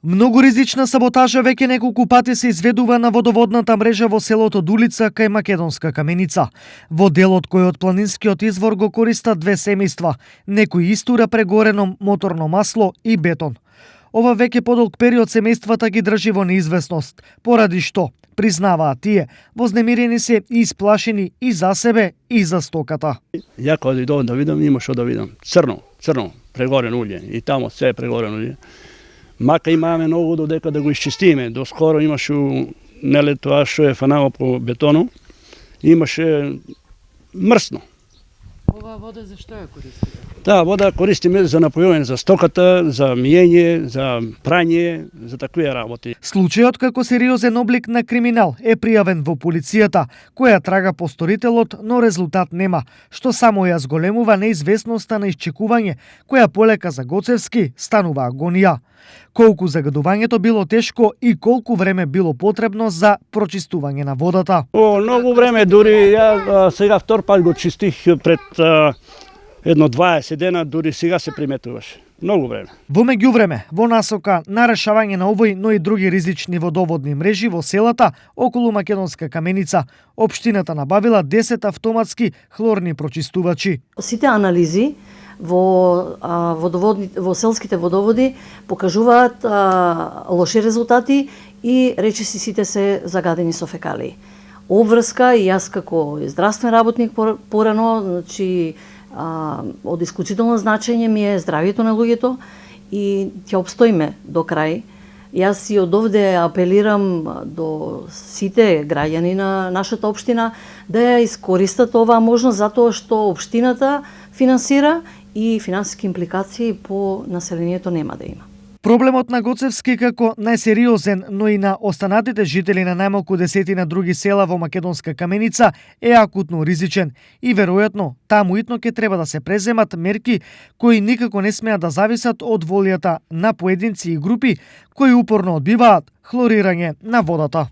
Многу ризична саботажа веќе неколку пати се изведува на водоводната мрежа во селото Дулица кај Македонска Каменица. Во делот кој од планинскиот извор го користат две семејства, некој истура прегорено моторно масло и бетон. Ова веќе подолг период семејствата ги држи во неизвестност, поради што, признаваат тие, вознемирени се и исплашени и за себе и за стоката. Ја кога дојдов да видам, има што да видам. Црно, прегорено уље и тамо се е прегорено уље. Мака имаме многу додека да го исчистиме. Доскоро имаше неле тоа што е фанало по бетону, имаше мрсно. Оваа вода за што ја користите? Таа вода користиме за напојување за стоката, за миење, за прање, за такви работи. Случајот како сериозен облик на криминал е пријавен во полицијата, која трага по сторителот, но резултат нема, што само ја зголемува неизвестноста на исчекување, која полека за Гоцевски станува агонија. Колку загадувањето било тешко и колку време било потребно за прочистување на водата. Многу време, дури ја сега втор пат го чистих пред едно 20 дена, дури сега се приметуваше. Многу време. Во меѓувреме, во насока на решавање на овој, но и други ризични водоводни мрежи во селата околу Македонска Каменица, општината набавила 10 автоматски хлорни прочистувачи. Сите анализи во селските водоводи покажуваат лоши резултати и речиси сите се загадени со фекалии. Обврска и јас како здравствен работник порано, значи од исклучително значење ми е здравјето на луѓето и ќе обстоиме до крај. Јас и од овде апелирам до сите граѓани на нашата општина да ја искористат оваа можност затоа што општината финансира и финансиски импликации по населението нема да има. Проблемот на Гоцевски како најсериозен, но и на останатите жители на најмалку десетина други села во Македонска Каменица е акутно ризичен и веројатно таму итно ќе треба да се преземат мерки кои никако не смеат да зависат од волјата на поединци и групи кои упорно одбиваат хлорирање на водата.